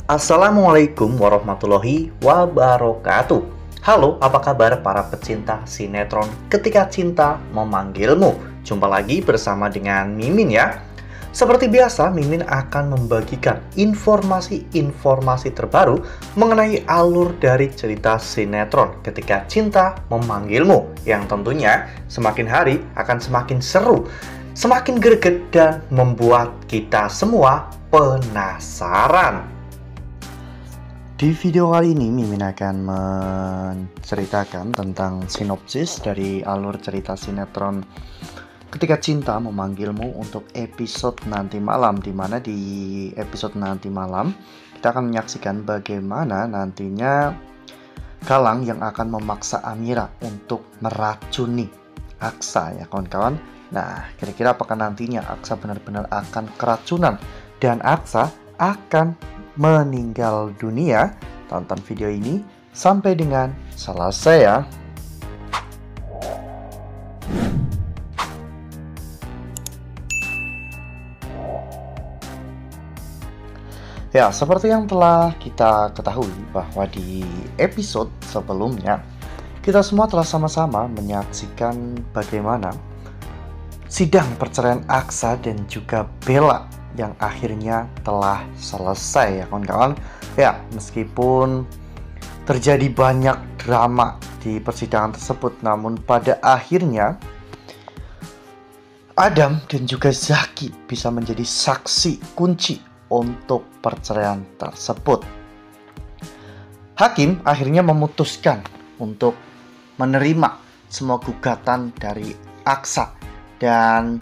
Assalamualaikum warahmatullahi wabarakatuh. Halo, apa kabar para pecinta sinetron Ketika Cinta Memanggilmu? Jumpa lagi bersama dengan Mimin ya. Seperti biasa, Mimin akan membagikan informasi-informasi terbaru mengenai alur dari cerita sinetron Ketika Cinta Memanggilmu, yang tentunya semakin hari akan semakin seru, semakin greget, dan membuat kita semua penasaran. Di video kali ini, Mimin akan menceritakan tentang sinopsis dari alur cerita sinetron Ketika Cinta Memanggilmu untuk episode nanti malam, di mana di episode nanti malam kita akan menyaksikan bagaimana nantinya Galang yang akan memaksa Amira untuk meracuni Aksa ya kawan-kawan. Nah, kira-kira apakah nantinya Aksa benar-benar akan keracunan dan Aksa akan meninggal dunia? Tonton video ini sampai dengan selesai ya. Ya, seperti yang telah kita ketahui bahwa di episode sebelumnya kita semua telah sama-sama menyaksikan bagaimana sidang perceraian Aksa dan juga Bella yang akhirnya telah selesai ya kawan-kawan. Ya, meskipun terjadi banyak drama di persidangan tersebut, namun pada akhirnya Adam dan juga Zaki bisa menjadi saksi kunci untuk perceraian tersebut. Hakim akhirnya memutuskan untuk menerima semua gugatan dari Aksa, dan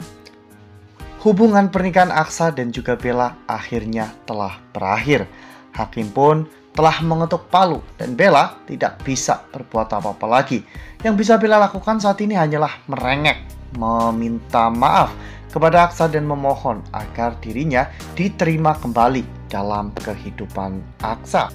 hubungan pernikahan Aksa dan juga Bella akhirnya telah berakhir. Hakim pun telah mengetuk palu dan Bella tidak bisa berbuat apa-apa lagi. Yang bisa Bella lakukan saat ini hanyalah merengek, meminta maaf kepada Aksa dan memohon agar dirinya diterima kembali dalam kehidupan Aksa.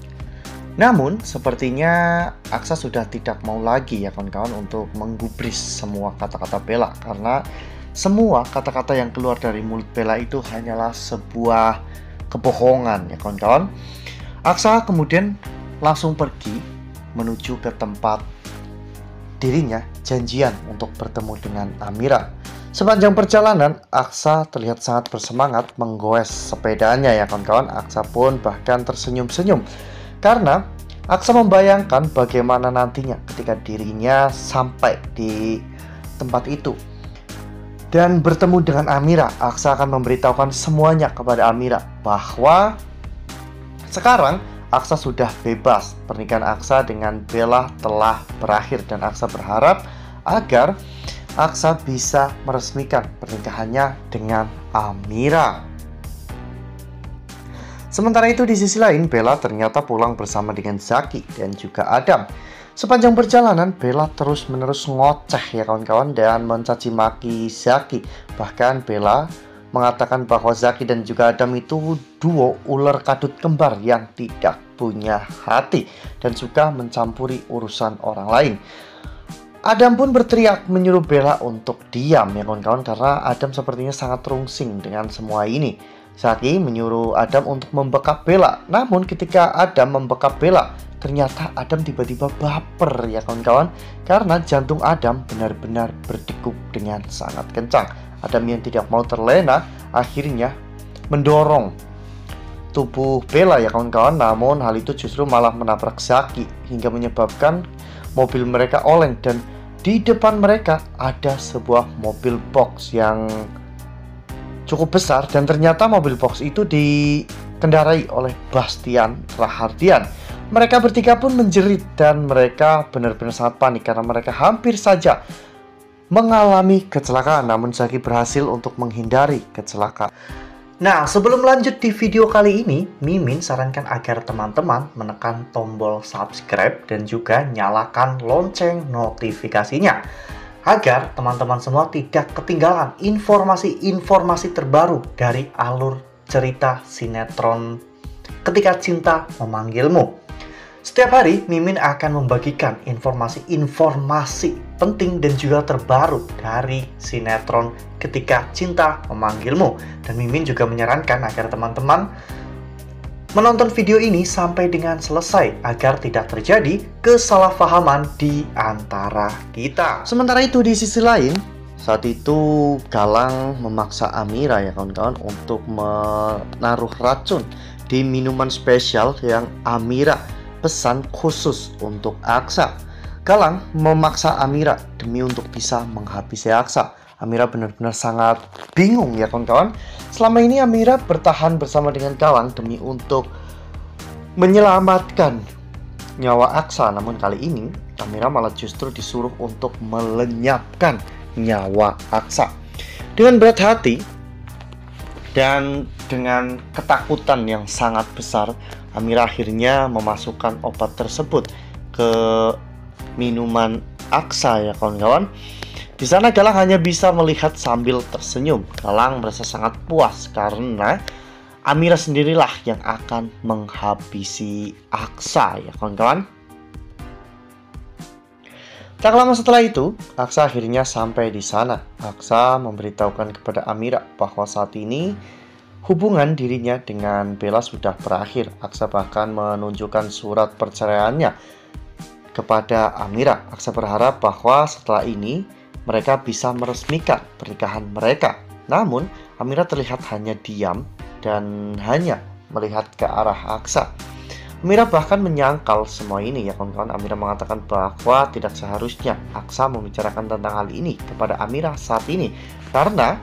Namun sepertinya Aksa sudah tidak mau lagi ya kawan-kawan untuk menggubris semua kata-kata Bella, karena semua kata-kata yang keluar dari mulut Bella itu hanyalah sebuah kebohongan ya kawan-kawan. Aksa kemudian langsung pergi menuju ke tempat dirinya janjian untuk bertemu dengan Amira. Sepanjang perjalanan, Aksa terlihat sangat bersemangat menggoes sepedanya ya kawan-kawan. Aksa pun bahkan tersenyum-senyum karena Aksa membayangkan bagaimana nantinya ketika dirinya sampai di tempat itu dan bertemu dengan Amira. Aksa akan memberitahukan semuanya kepada Amira bahwa sekarang Aksa sudah bebas. Pernikahan Aksa dengan Bella telah berakhir dan Aksa berharap agar Aksa bisa meresmikan pernikahannya dengan Amira. Sementara itu di sisi lain, Bella ternyata pulang bersama dengan Zaki dan juga Adam. Sepanjang perjalanan, Bella terus-menerus ngoceh ya kawan-kawan dan mencaci maki Zaki. Bahkan Bella mengatakan bahwa Zaki dan juga Adam itu duo ular kadut kembar yang tidak punya hati dan suka mencampuri urusan orang lain. Adam pun berteriak menyuruh Bella untuk diam ya kawan-kawan, karena Adam sepertinya sangat rungsing dengan semua ini. Zaki menyuruh Adam untuk membekap Bella, namun ketika Adam membekap Bella, ternyata Adam tiba-tiba baper ya kawan-kawan, karena jantung Adam benar-benar berdegup dengan sangat kencang. Adam yang tidak mau terlena akhirnya mendorong tubuh Bella ya kawan-kawan, namun hal itu justru malah menabrak Zaki hingga menyebabkan mobil mereka oleng, dan di depan mereka ada sebuah mobil box yang cukup besar, dan ternyata mobil box itu dikendarai oleh Bastian Rahardian. Mereka bertiga pun menjerit dan mereka benar-benar sangat panik karena mereka hampir saja mengalami kecelakaan, namun Zaki berhasil untuk menghindari kecelakaan. Nah, sebelum lanjut di video kali ini, Mimin sarankan agar teman-teman menekan tombol subscribe dan juga nyalakan lonceng notifikasinya, agar teman-teman semua tidak ketinggalan informasi-informasi terbaru dari alur cerita sinetron Ketika Cinta Memanggilmu. Setiap hari, Mimin akan membagikan informasi-informasi penting dan juga terbaru dari sinetron Ketika Cinta Memanggilmu. Dan Mimin juga menyarankan agar teman-teman menonton video ini sampai dengan selesai agar tidak terjadi kesalahpahaman di antara kita. Sementara itu di sisi lain, saat itu Galang memaksa Amira ya kawan-kawan untuk menaruh racun di minuman spesial yang Amira pesan khusus untuk Aksa. Galang memaksa Amira demi untuk bisa menghabisi Aksa. Amira benar-benar sangat bingung ya kawan-kawan. Selama ini Amira bertahan bersama dengan Galang demi untuk menyelamatkan nyawa Aksa. Namun kali ini Amira malah justru disuruh untuk melenyapkan nyawa Aksa. Dengan berat hati dan dengan ketakutan yang sangat besar, Amira akhirnya memasukkan obat tersebut ke minuman Aksa ya kawan-kawan. Di sana Galang hanya bisa melihat sambil tersenyum. Galang merasa sangat puas karena Amira sendirilah yang akan menghabisi Aksa ya kawan-kawan. Tak lama setelah itu, Aksa akhirnya sampai di sana. Aksa memberitahukan kepada Amira bahwa saat ini hubungan dirinya dengan Bella sudah berakhir. Aksa bahkan menunjukkan surat perceraiannya kepada Amira. Aksa berharap bahwa setelah ini mereka bisa meresmikan pernikahan mereka. Namun, Amira terlihat hanya diam dan hanya melihat ke arah Aksa. Amira bahkan menyangkal semua ini ya kawan-kawan. Amira mengatakan bahwa tidak seharusnya Aksa membicarakan tentang hal ini kepada Amira saat ini, karena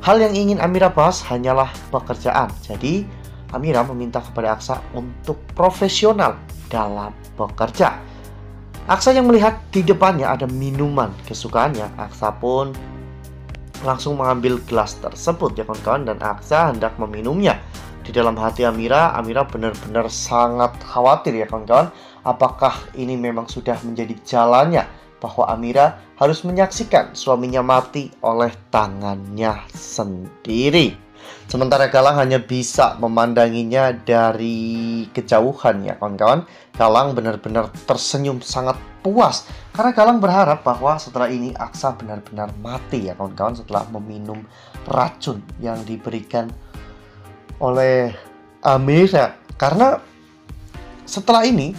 hal yang ingin Amira bahas hanyalah pekerjaan. Jadi, Amira meminta kepada Aksa untuk profesional dalam bekerja. Aksa yang melihat di depannya ada minuman kesukaannya. Aksa pun langsung mengambil gelas tersebut ya kawan-kawan, dan Aksa hendak meminumnya. Di dalam hati Amira benar-benar sangat khawatir ya kawan-kawan. Apakah ini memang sudah menjadi jalannya bahwa Amira harus menyaksikan suaminya mati oleh tangannya sendiri. Sementara Galang hanya bisa memandanginya dari kejauhan ya kawan-kawan. Galang benar-benar tersenyum sangat puas karena Galang berharap bahwa setelah ini Aksa benar-benar mati ya kawan-kawan setelah meminum racun yang diberikan oleh Amira. Karena setelah ini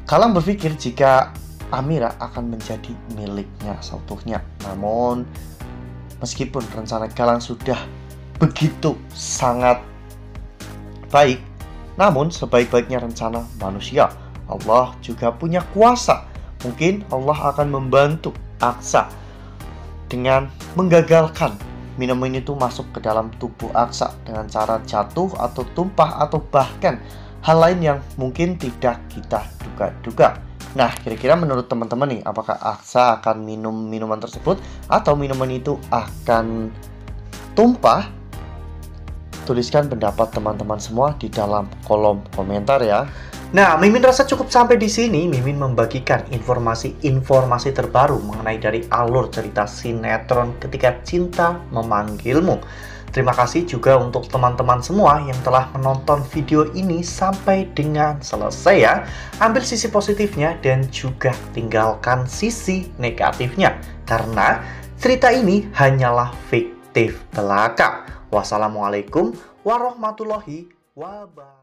Galang berpikir jika Amira akan menjadi miliknya seutuhnya. Namun meskipun rencana Galang sudah begitu sangat baik, namun sebaik-baiknya rencana manusia, Allah juga punya kuasa. Mungkin Allah akan membantu Aksa dengan menggagalkan minuman itu masuk ke dalam tubuh Aksa dengan cara jatuh atau tumpah atau bahkan hal lain yang mungkin tidak kita duga-duga. Nah, kira-kira menurut teman-teman nih, apakah Aksa akan minum minuman tersebut atau minuman itu akan tumpah? Tuliskan pendapat teman-teman semua di dalam kolom komentar ya. Nah, Mimin rasa cukup sampai di sini. Mimin membagikan informasi terbaru mengenai dari alur cerita sinetron Ketika Cinta Memanggilmu. Terima kasih juga untuk teman-teman semua yang telah menonton video ini sampai dengan selesai ya. Ambil sisi positifnya dan juga tinggalkan sisi negatifnya, karena cerita ini hanyalah fiktif belaka. Wassalamualaikum warahmatullahi wabarakatuh.